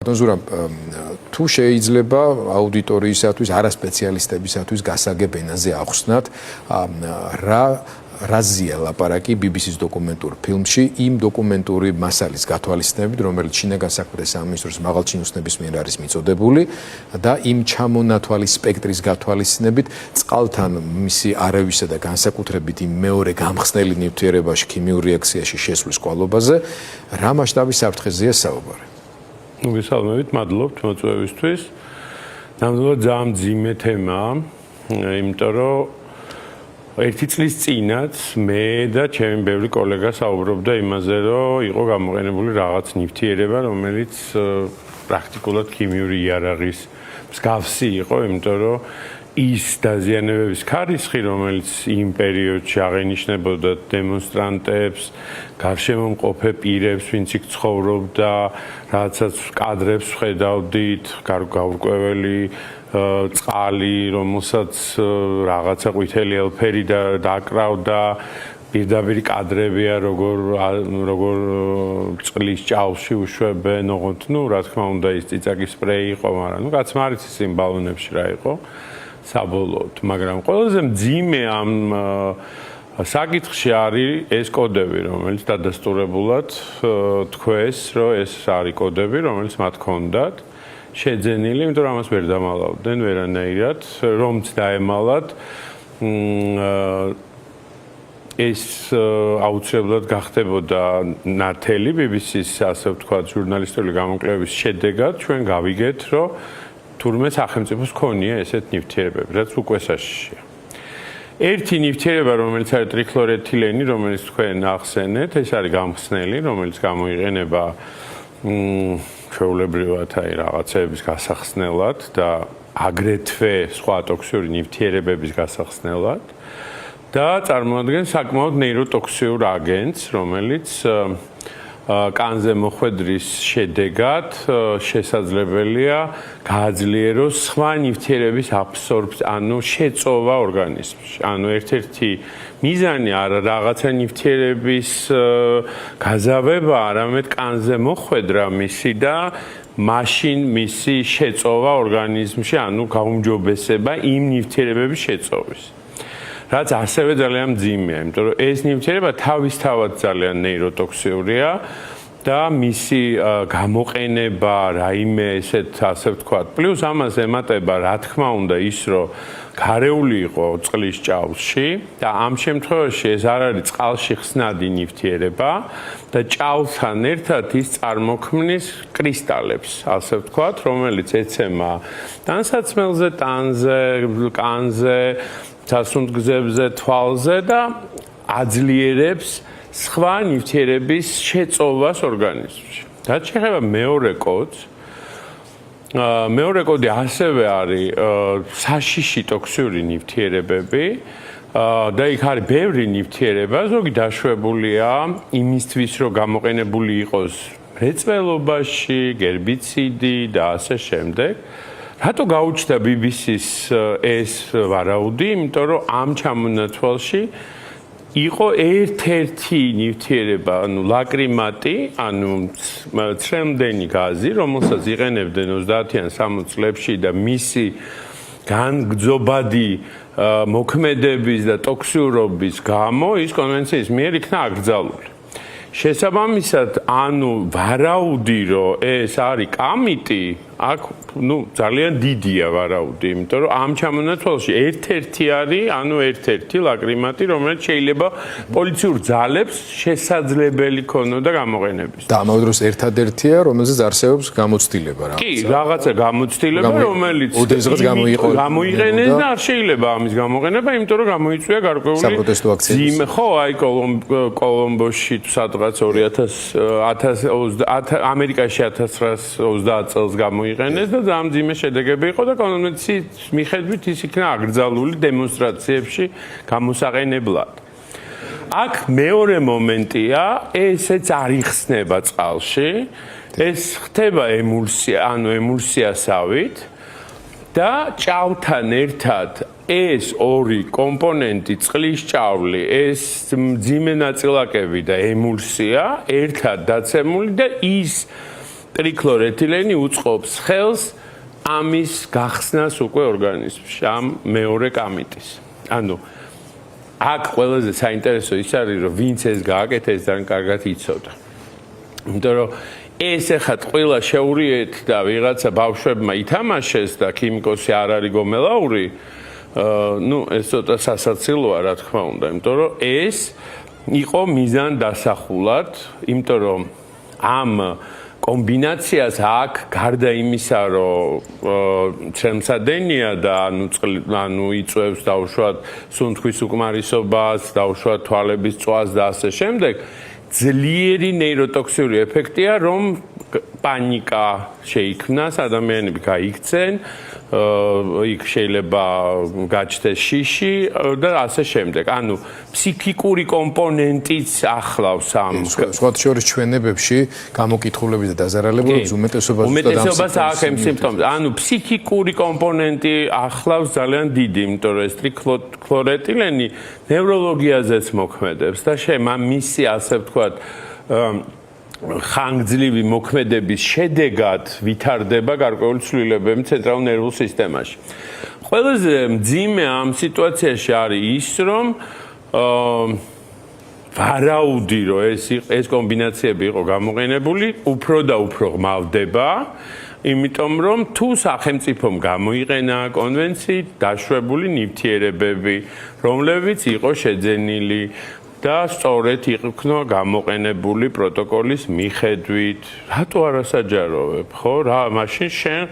ზურამ თუ შეიძლება აუდიტორიისათვის არასპეციალისტებისათვის გასაგებ ენაზე ახსნათ რაზეა ლაპარაკი BBC-ს დოკუმენტურ ფილმში იმ დოკუმენტური მასალის გათვალისწინებით, რომელიც შინაგან საქმეთა სამინისტროს მაღალჩინოსნების მიერ არის მიწოდებული და იმ ჩამონათვალი სპექტრის გათვალისწინებით წყალთან მისი არავისა და განსაკუთრებით იმ მეორე გამხსნელი ნივთიერებაში ქიმიურ რეაქციაში შესვლის კვალობაზე რა მასშტაბის საფრთხეზეა საუბარი? Გესალმებით, მადლობთ მოწვევისთვის. ნამდვილად ძალიან მძიმე თემაა, იმიტომ რომ ერთი წლის წინაც მე და ჩემი ბევრი კოლეგა საუბრობდა იმაზე, რომ იყო გამოყენებული რაღაც ნივთიერება, რომელიც პრაქტიკულად ქიმიური იარაღის მსგავსი იყო, იმიტომ რომ ის დაზიანებების ხარისხი, რომელიც იმ პერიოდში აღენიშნებოდა დემონსტრანტებს, გარშემომყოფ პირებს, ვინც იქ ცხოვრობდა, რაღაცაც კადრებს ხედავდით, გაურკვეველი წყალი, რომელსაც რაღაცა ყვითელი ელფერი დაკრავდა, პირდაპირ კადრებია, როგორ წყლის ჭაულში უშვებენ, ოღონდ, რა თქმა უნდა, ის წიწაკის სპრეი იყო, მაგრამ კაცმა არ იცის იმ ბალონებში რა იყო. საბოლოოდ, მაგრამ ყველაზე მძიმე ამ საკითხში არის ეს კოდები, რომელიც დადასტურებულად თქვეს, რომ ეს არის კოდები, რომელიც მათ ჰქონდათ შეძენილი, იმიტომ რომ ამას ვერ დამალავდნენ ვერანაირად, რომც დაემალათ ეს აუცილებლად გახდებოდა ნათელი BBC-ს, ასე ვთქვათ, ჟურნალისტური გამოკვლევების შედეგად, ჩვენ გავიგეთ, რომ თურმე სახელმწიფოს ქონია ესეთ ნივთიერებები, რაც უკვე საშიშია. ერთი ნივთიერება, რომელიც არის ტრიქლორეთილენი, რომელიც თქვენ ახსენეთ, ეს არის გამხსნელი, რომელიც გამოიყენება ჩვეულებრივად რაღაცეების გასახსნელად და აგრეთვე სხვა ტოქსიური ნივთიერებების გასახსნელად და წარმოადგენს საკმაოდ ნეიროტოქსიურ აგენტს, რომელიც კანზე მოხვედრის შედეგად შესაძლებელია გააძლიეროს სხვა ნივთიერების აბსორბცია, ანუ შეწოვა ორგანიზმში. ანუ ერთ-ერთი მიზანი არა რაღაცა ნივთიერების გაზავება, არამედ კანზე მოხვედრა მისი და მაშინ მისი შეწოვა ორგანიზმში, ანუ გაუმჯობესება იმ ნივთიერებების შეწოვის. რაც ასევე ძალიან მძიმეა, იმიტომ რომ ეს ნივთიერება თავისთავად ძალიან ნეიროტოქსიურია და მისი გამოყენება რაიმე ესეთ ასე ვთქვათ, პლუს ამას ემატება რა თქმა უნდა ის, რომ გარეული იყო წყლის ჭაულში და ამ შემთხვევაში ეს არ არის წყალში ხსნადი ნივთიერება და ჭაულთან ერთად ის წარმოქმნის კრისტალებს, ასე ვთქვათ, რომელიც ეცემა ტანსაცმელზე, ტანზე, კანზე სასუნთქებზე, თვალზე და აძლიერებს სხვა ნივთიერების შეწოვას ორგანიზმში. რაც შეეხება მეორე კოდს, მეორე კოდი ასევე არის საშიში ტოქსიური ნივთიერებები და იქ არის ბევრი ნივთიერება, ზოგი დაშვებულია იმისთვის, რომ გამოყენებული იყოს მრეწველობაში, გერბიციდი და ასე შემდეგ. რატო გაუჩნდა BBC-ს ეს ვარაუდი? იმიტომ რომ ამ ჩამონათვალში იყო ერთ-ერთი ნივთიერება, ანუ ლაკრიმატი, ანუ ცრემლდენი გაზი, რომელსაც იყენებდნენ 30-იან 60 წლებში და მისი განგრძობადი მოქმედების და ტოქსიურობის გამო ის კონვენციის მიერ იქნა აკრძალული. შესაბამისად, ანუ ვარაუდი, რომ ეს არის კამიტი, აქ ძალიან დიდია ვარაუდი, იმიტომ რომ ამ ჩამონათვალში ერთ-ერთი არის, ანუ ერთ-ერთი ლაკრიმატი, რომელიც შეიძლება პოლიციურ ძალებს შესაძლებელი ქონოდა გამოყენების. და ამავე დროს ერთადერთია, რომელზეც არსებობს გამოცდილება რა. კი, რაღაცა გამოცდილება, რომელიც გამოიყენეს და არ შეიძლება ამის გამოყენება, იმიტომ რომ გამოიწვია გარკვეული საპროტესტო აქციები. ხო, აი კოლომბოში სადღაც 2020 ამერიკაში 1930 წელს გამოიყენეს და ძალიან მძიმე შედეგები იყო და კონვენციის მიხედვით ის იქნა აკრძალული დემონსტრაციებში გამოსაყენებლად. აქ მეორე მომენტია, ესეც არ იხსნება წყალში, ეს ხდება ემულსია, ანუ ემულსიასავით და ჭაულთან ერთად ეს ორი კომპონენტი, წყლის ჭავლი, ეს მძიმე ნაწილაკები და ემულსია ერთად დაცემული და ის ტრიქლორეთილენი უწყობს ხელს ამის გახსნას უკვე ორგანიზმში, ამ მეორე კამიტის. ანუ აქ ყველაზე საინტერესო ის არის, რომ ვინც ეს გააკეთეს, ძალიან კარგად იცოდა. იმიტომ რომ ეს ახლა ყველა შეურიეთ და ვიღაცა ბავშვებმა ითამაშეს და ქიმიკოსი არ არის გომელაური, ეს ცოტა სასაცილოა, რა თქმა უნდა, იმიტომ რომ ეს იყო მიზან დასახულად, იმიტომ რომ ამ კომბინაციას აქ გარდა იმისა, რომ ცემსადენია და ანუ იწვევს დაუშვათ სუნთქვის უკმარისობას, დაუშვათ თვალების წვას და ასე შემდეგ, ძლიერი ნეიროტოქსიური ეფექტია, რომ პანიკა შეიქმნას, ადამიანები გაიქცენ, იქ შეიძლება გაჩნდეს შიში და ასე შემდეგ. ანუ ფსიქიკური კომპონენტიც ახლავს ამ სხვა შორის ჩვენებებში გამოკითხულების და დაზარალებულობის უმეტესობას აქვს ამ სიმპტომებს. ანუ ფსიქიკური კომპონენტი ახლავს ძალიან დიდი, იმიტომ რომ ეს ტრიქლორეტილენი ნევროლოგიაზეც მოქმედებს და მისი ასე ვთქვათ ხანგრძლივი მოქმედების შედეგად ვითარდება გარკვეული ცვლილებები ცენტრალურ ნერვულ სისტემაში. ყველაზე მძიმე ამ სიტუაციაში არის ის, რომ ვარაუდი, რომ ეს კომბინაციები იყო გამოყენებული, უფრო და უფრო ღმავდება, იმიტომ რომ თუ სახელმწიფომ გამოიყენა კონვენციით დაშვებული ნივთიერებები, რომლებიც იყო შეძენილი და სწორედ იქნა გამოყენებული პროტოკოლის მიხედვით. რატო არასაჯაროვებ, ხო? რა, მაშინ შენ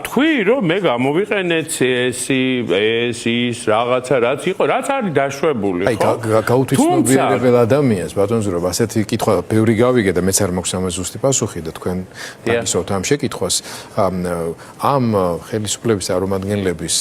თქვი, რომ მე გამოვიყენეთ ის რაღაცა, რაც იყო, რაც არის დაშვებული, ხო? აი, გაუთვითნობიერებელ ადამიანს, ბატონზურაბ, ასეთი კითხვა ბევრი გავიგე და მეც არ მაქვს ამაზე ზუსტი პასუხი და თქვენ დაგისვათ ამ შეკითხვას. ამ ხელისუფლების წარმომადგენლების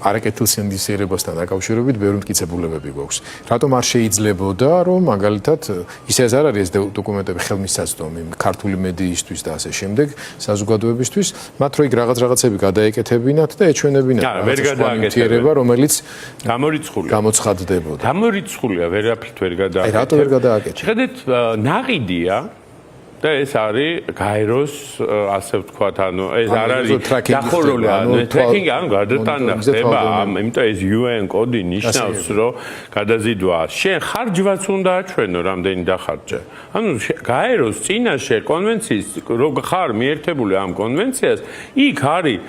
არაკეთილსინდისიერებასთან დაკავშირებით ბევრი მტკიცებულებები გვაქვს. რატომ არ შეიძლებოდა, რომ მაგალითად ისე არ არის ეს დოკუმენტები ხელმისაწვდომი ქართული მედიისთვის და ასე შემდეგ საზოგადოებისთვის, მათ რო იქ რაღაცები გადაეკეთებინათ და ეჩვენებინათ ნივთიერება, რომელიც გამოცხადდებოდა. გამორიცხულია, ვერაფრით ვერ გადააკეთებია. რატო ვერ გადააკეთე? შეხედეთ, ნაყიდია და ეს არის გაეროს ასე ვთქვათ, ანუ ეს არ არის დახურული, ანუ ტრეკინგი, ანუ გადატანა ხდება, იმიტომ ეს UN კოდი ნიშნავს, რომ გადაზიდვაა. შენ ხარჯვაც უნდა აჩვენო, რამდენი დახარჯე. ანუ გაეროს წინაშე კონვენციის, რო ხარ მიერთებული ამ კონვენციას, იქ არის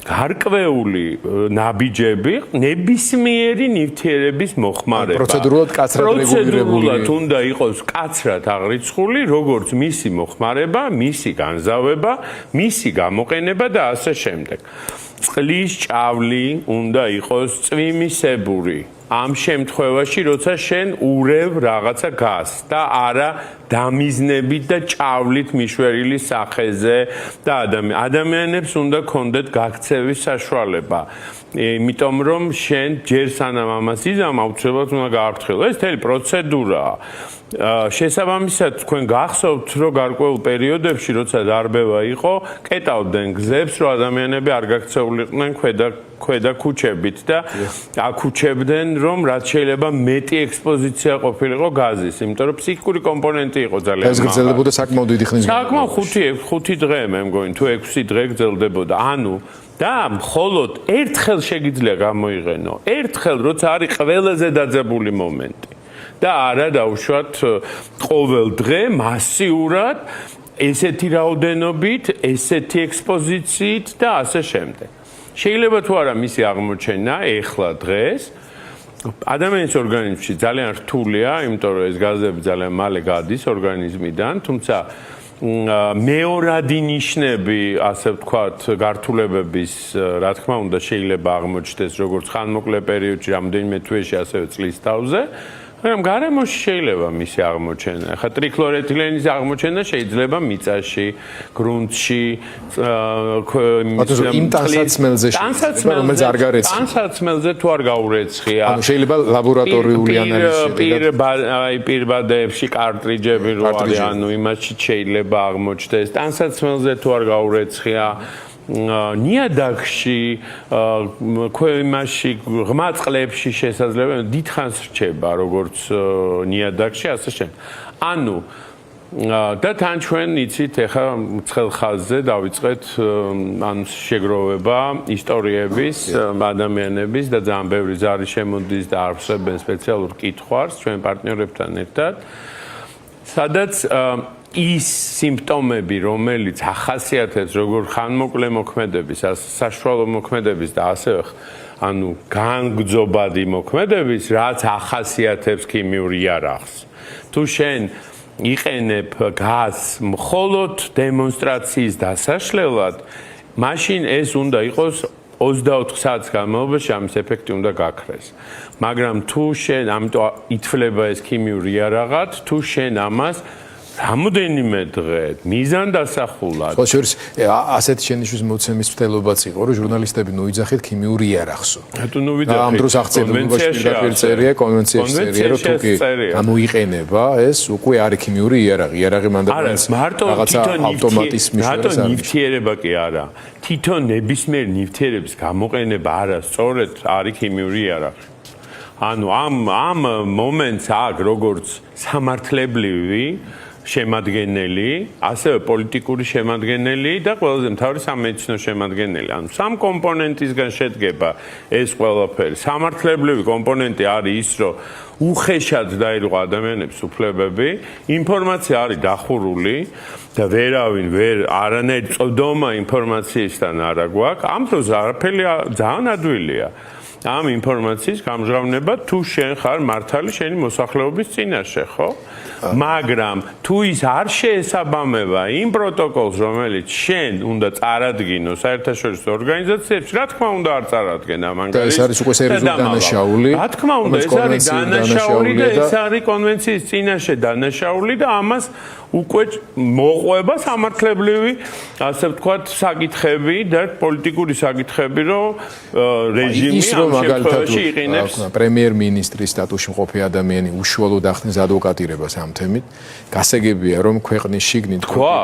გარკვეული ნაბიჯები ნებისმიერი ნივთიერების მოხმარება. პროცედურულად კაცრად რეგულირებული. პროცედურულად უნდა იყოს კაცრად აღრიცხული, როგორც მისი მოხმარება, მისი განზავება, მისი გამოყენება და ასე შემდეგ. წყლის ჭავლი უნდა იყოს წვიმისებური. ამ შემთხვევაში, როცა შენ ურევ რაღაცა გას და არა დამიზნებით და ჭავლით მიშვერილი სახეზე და ადამიანებს უნდა კონდეთ გაქცევის საშუალება. იმიტომ რომ შენ ჯერ სანამ ამას იზამ აუცილებლად უნდა გააფრთხილო. ეს მთელი პროცედურაა. შესაბამისად თქვენ გახსოვთ, რომ გარკვეულ პერიოდებში, როცა დარბევა იყო, კეტავდნენ გზებს, რომ ადამიანები არ გაქცეულიყვნენ ქვედა ქუჩებით და აკუჩებდნენ, რომ რაც შეიძლება მეტი ექსპოზიცია ყოფილიყო გაზის, იმიტომ რომ ფსიქიკური კომპონენტი იყო ძალიან ეს გრძელდებოდა საკმაოდ დიდი ხნის საკმაოდ 5 დღე მე მგონი, თუ 6 დღე გრძელდებოდა. ანუ და მხოლოდ ერთხელ შეგიძლია გამოიყენო, ერთხელ როცა არის ყველაზე დაძაბული მომენტი. და არა დაუშვათ ყოველ დღე მასიურად ესეთი რაოდენობით, ესეთი ექსპოზიციით და ასე შემდეგ. შეიძლება თუ არა მისი აღმოჩენა ეხლა დღეს ადამიანის ორგანიზმში ძალიან რთულია, იმიტომ რომ ეს გაზები ძალიან მალე გადის ორგანიზმიდან, თუმცა მეორადი ნიშნები, ასე ვთქვათ, გართულებების, რა თქმა უნდა, შეიძლება აღმოჩნდეს როგორც ხანმოკლე პერიოდში, რამდენიმე თვეში, ასევე წლის თავზე. მაგრამ გარემოში შეიძლება მისი აღმოჩენა. ახლა ტრიქლორეტილენის აღმოჩენა შეიძლება მიწაში, გრუნტში, იმ ტანსაცმელზე, რომელიც არ გარეცხია. ტანსაცმელზე თუ არ გაურეცხია. ანუ შეიძლება ლაბორატორიული ანალიზი პირბადეებში კარტრიჯები რო არის, ანუ იმაში შეიძლება აღმოჩნდეს. ტანსაცმელზე თუ არ გაურეცხია. ნიადაგში, იმაში ღრმა წყლებში შესაძლებელი დიდხანს რჩება, როგორც ნიადაგში, ასე შემდეგ. ანუ და თან ჩვენ იცით ეხა ცხელ ხაზზე დავიწყეთ ან შეგროვება ისტორიების ადამიანების და ძალიან ბევრი ზარი შემოდის და არსებენ სპეციალურ კითხვარს ჩვენ პარტნიორებთან ერთად სადაც ის სიმპტომები რომელიც ახასიათებს როგორ ხანმოკლე მოქმედების საშუალო მოქმედების და ასევე ანუ განგრძობადი მოქმედების რაც ახასიათებს ქიმიურ იარაღს თუ შენ იყენებ გაზს მხოლოდ დემონსტრაციის დასაშლელად მაშინ ეს უნდა იყოს 24 საათის განმავლობაში ამის ეფექტი უნდა გაქრეს მაგრამ თუ შენ ამიტომ ითვლება ეს ქიმიური იარაღად თუ შენ ამას რამოდენიმე დღე მიზანდასახულად ხო შორის ასეთი შენიშვნის მოცემის მცდელობაც იყო რომ ჟურნალისტები ნუიძახით ქიმიურ იარაღსო ნუ ვიდეო ამ დროს აღწერილობაში პირდაპირ წერია კონვენციაში წერია რომ თუ კი გამოიყენება ეს უკვე არის ქიმიური იარაღი მანდატს რაღაცა ავტომატის მნიშვნელობას არის ნივთიერება კი არა თვითონ ნებისმიერ ნივთიერების გამოყენება არა სწორედ არის ქიმიური იარაღი ანუ ამ მომენტს აქ როგორც სამართლებრივი შემადგენელი, ასევე პოლიტიკური შემადგენელი და ყველაზე მთავარი სამედიცინო შემადგენელი. ანუ სამ კომპონენტისგან შედგება ეს ყველაფერი. სამართლებრივი კომპონენტი არის ის, რომ უხეშად დაირღვა ადამიანების უფლებები, ინფორმაცია არის დახურული და ვერ არანაირი წვდომა ინფორმაციისთან არ აქვს. ამ დროს არაფერი ძალიან ადვილია. ამ ინფორმაციის გამჟღავნება თუ შენ ხარ მართალი შენი მოსახლეობის წინაშე, ხო? მაგრამ თუ ის არ შეესაბამება იმ პროტოკოლს, რომელიც შენ უნდა წარადგინო საერთაშორისო ორგანიზაციებში, რა თქმა უნდა არ წარადგენა მანგალის. ეს არის უკვე სერიოზული დანაშაული. რა თქმა უნდა, ეს არის დანაშაული და ეს არის კონვენციის წინაშე დანაშაული და ამას უკვე მოყვება სამართლებრივი, ასე ვთქვათ, საკითხები და პოლიტიკური საკითხები, რომ რეჟიმი ამ შემთხვევაში იყინებს პრემიერ-მინისტრის სტატუსში მყოფი ადამიანი უშუალოდ ახდენს ადვოკატირებას ამ თემით. გასაგებია, რომ ქვეყნის შიგნით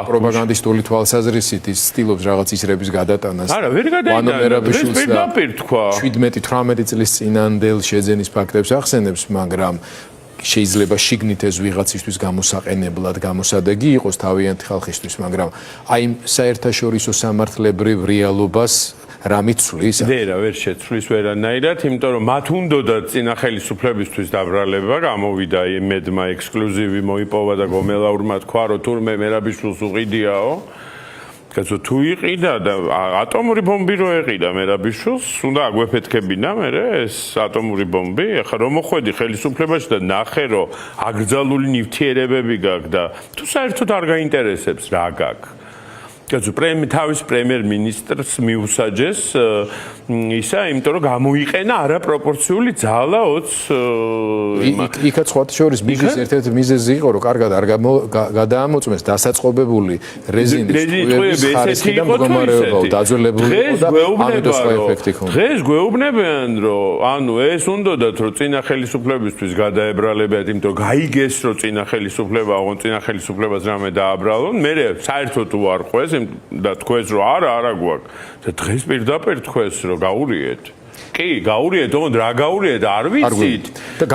პროპაგანდისტული თვალსაზრისით ის ცდილობს რაღაც ისრების გადატანას. არა, ვერ გადაიტანა. ეს პირდაპირ თქვა. 17-18 წლის წინანდელ შეძენის ფაქტებს ახსენებს, მაგრამ შეიძლება შიგნით ეს ვიღაცისთვის გამოსაყენებლად გამოსადეგი იყოს თავიანთი ხალხისთვის, მაგრამ აი საერთაშორისო სამართლებრივ რეალობას რა მიცვლის? ვერ შეცვლის ვერანაირად, იმიტომ რომ მათ უნდათ წინა ხელისუფლებისთვის დაბრალება, გამოვიდა იმედმა ექსკლუზივი მოიპოვა და გომელაურმა თქვა, რომ თურმე მერაბიშვილს უყიდიაო. კაცო თუ იყიდა და ატომური ბომბი რო ეყიდა მერაბიშვილს, უნდა აგვეფეთქებინა მე ეს ატომური ბომბი. ეხლა რომ მოხვედი ხელისუფლებაში და ნახე რომ აკრძალული ნივთიერებები გაქვს და თუ საერთოდ არ გაინტერესებს რა გაქვს. კაცო თავის პრემიერ-მინისტრს მიუსაჯეს ისა, იმიტომ რომ გამოიყენა არაპროპორციული ძალა 20 იქაც სხვა შორის მიზეზი ერთ-ერთი მიზეზი იყო რომ კარგად არ გადაამოწმეს დასაწყობებული რეზინის ტყუების ხარისხი და მდგომარეობა დაძველებული იყო და ამიტომ სხვა ეფექტი ჰქონდა. დღეს გვეუბნებიან რომ ანუ ეს უნდათ რომ წინა ხელისუფლებისთვის გადაებრალებათ, იმიტომ რომ გაიგეს რომ წინა ხელისუფლება აღონ წინა ხელისუფლებას რამე დააბრალონ, მე საერთოდ უარყვეს და თქვენს რომ არა გვაქვს და დღეს პირდაპირ თქვენს რომ გაურიეთ. კი, გაურიეთ, თუმცა რა გაურიეთ არ ვიცით. და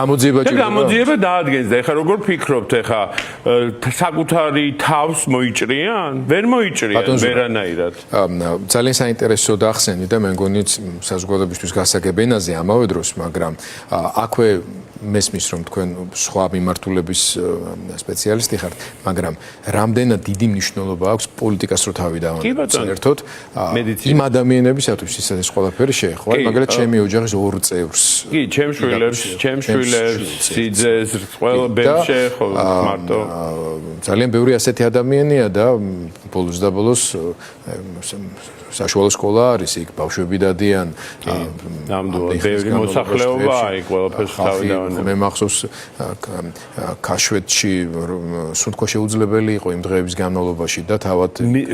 გამოძიება დაადგენს და ეხლა როგორ ფიქრობთ ეხლა საკუთარი თავს მოიჭრიან? ვერ მოიჭრიან ვერანაირად. ძალიან საინტერესო დახსენი და მე მგონი საზოგადოებისთვის გასაგებენაზე ამავე დროს, მაგრამ აქვე მესმის რომ თქვენ სხვა მიმართულების სპეციალისტი ხართ, მაგრამ რამდენად დიდი მნიშვნელობა აქვს პოლიტიკას რო თავი დავანებოთ ერთად იმ ადამიანებისათვის ეს ყველაფერი შეეხო, მაგრამ ჩემი ოჯახის ორ წევრს. კი, ჩემს შვილებს, სიძეს, ყველა ბევრს შეეხო მარტო. ძალიან ბევრი ასეთი ადამიანია და ბოლოს და ბოლოს საშუალო სკოლა არის იქ, ბავშვები დადიან. ნამდვილად ბევრი მოსახლეობა იქ ყველაფერს თავი დავანებთ. მე მახსოვს ქაშვეთში სუნთქვა შეუძლებელი იყო იმ დღეების განმავლობაში და თავად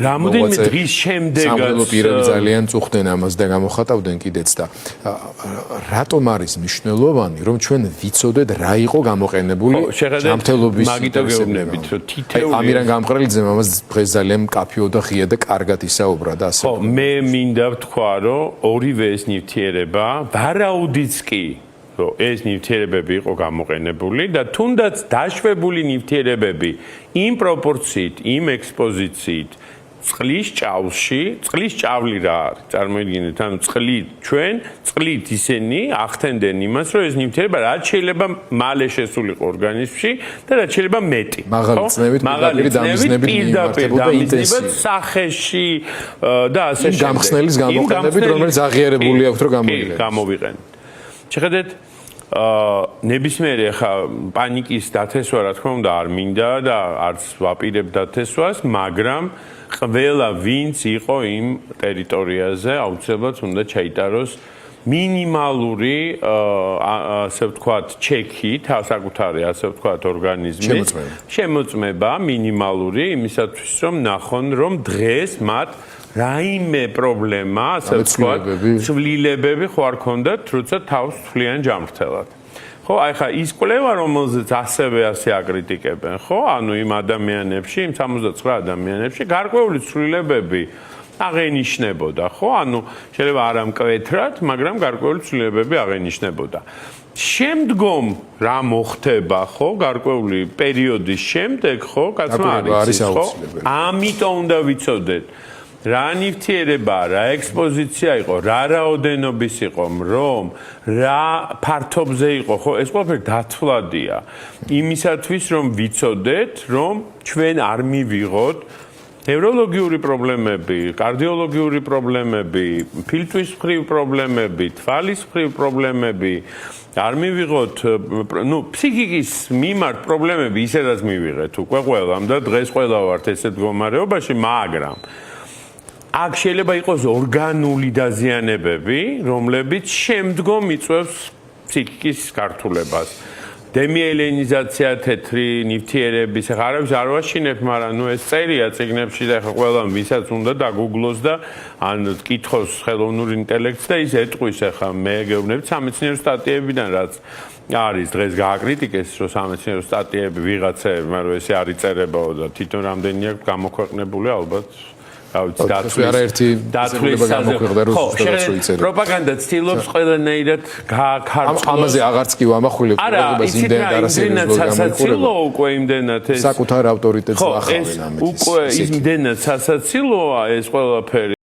რამოდენიმე დღის შემდეგაც სამხედრო პირები ძალიან წუხდნენ ამას და გამოხატავდნენ კიდეც და რატომ არის მნიშვნელოვანი რომ ჩვენ ვიცოდეთ რა იყო გამოყენებული ჯანმრთელობის მაგიტოგეუბნებით რომ თითეული ამირან გამყრელიძემ ამას დღეს ძალიან მკაფიო და ღია და კარგად ისაუბრა და ასე მე მინდა ვთქვა რომ ორივე ეს ნივთიერება ვარაუდიც კი რომ ეს ნივთიერებები იყო გამოყენებული და თუნდაც დაშვებული ნივთიერებები იმ პროპორციით, იმ ექსპოზიციით წყლის ჭავლში, წყლის ჭავლი რა არის? წარმოიდგინეთ, ანუ წყლით ჩვენ, წყლით ისინი ახდენდნენ იმას, რომ ეს ნივთიერება რაც შეიძლება მალე შესულიყო ორგანიზმში და რაც შეიძლება მეტი. მაღალი წნევით, პირდაპირ დამიზნებად სახეში და ასე შემდეგ. გამხსნელის გამოყენებით, რომელიც აღიარებული აქვს, რომ გამოვიყენოთ. შეხედეთ ნებისმიერი ხა პანიკის დათესვა რა თქმა უნდა არ მინდა და არც ვაპირებ დათესვას, მაგრამ ყველა ვინც იყო იმ ტერიტორიაზე აუცილებლად უნდა ჩაიტაროს მინიმალური ასე ვთქვათ ჩეკი საკუთარი ასე ვთქვათ ორგანიზმის შემოწმება მინიმალური იმისათვის რომ ნახონ რომ დღეს მათ რაიმე პრობლემა ასე ვთქვათ ცვლილებები ხო არ ქონდათ როცა თავს თვლიან ჯანმრთელად ხო აი ხა ის კვლევა რომელზეც ასევე აკრიტიკებენ ხო ანუ იმ ადამიანებში იმ 69 ადამიანებში გარკვეული ცვლილებები აღენიშნებოდა ხო ანუ შეიძლება არ ამკვეთრად მაგრამ გარკვეული ცვლილებები აღენიშნებოდა შემდგომ რა მოხდება ხო გარკვეული პერიოდის შემდეგ ხო კაცმა არის ხო ამიტომ უნდა ვიცოდეთ რა ნივთიერება, რა ექსპოზიცია იყო, რა რაოდენობის იყო, რომ რა ფართობზე იყო, ხო, ეს ყველაფერი დათვლადია. იმისათვის რომ ვიცოდეთ, რომ ჩვენ არ მივიღოთ ნევროლოგიური პრობლემები, კარდიოლოგიური პრობლემები, ფილტვის მხრივ პრობლემები, თვალის მხრივ პრობლემები, არ მივიღოთ, ფსიქიკის მიმართ პრობლემები ისედაც მივიღეთ უკვე ყველამ და დღეს ყველა ვართ ესეთ მდგომარეობაში, მაგრამ აქ შეიძლება იყოს ორგანული დაზიანებები, რომლებიც შემდგომ იწვევს ფსიქიკის გართულებას. დემიელინიზაცია თეთრი ნივთიერების, ახლა არავის არ ვაშინებ, მაგრამ ეს წერია წიგნებში და ახლა ყველამ ვისაც უნდა დაგუგლოს და ან კითხოს ხელოვნურ ინტელექტს და ის ეტყვის ახლა მე გეუბნებით სამეცნიერო სტატიებიდან რაც არის დღეს გააკრიტიკეს რომ სამეცნიერო სტატიები ვიღაცებმა რომ ესე არ იწერებაო და თვითონ რამდენი აქვს გამოქვეყნებული ალბათ პროპაგანდა ცდილობს ყველანაირად გააქარწყლოს. ამაზე აღარც კი ვამახვილებ, იმდენად სასაცილოა უკვე იმდენად ეს საკუთარ ავტორიტეტს ახავენ ამით. უკვე იმდენად სასაცილოა ეს ყველაფერი.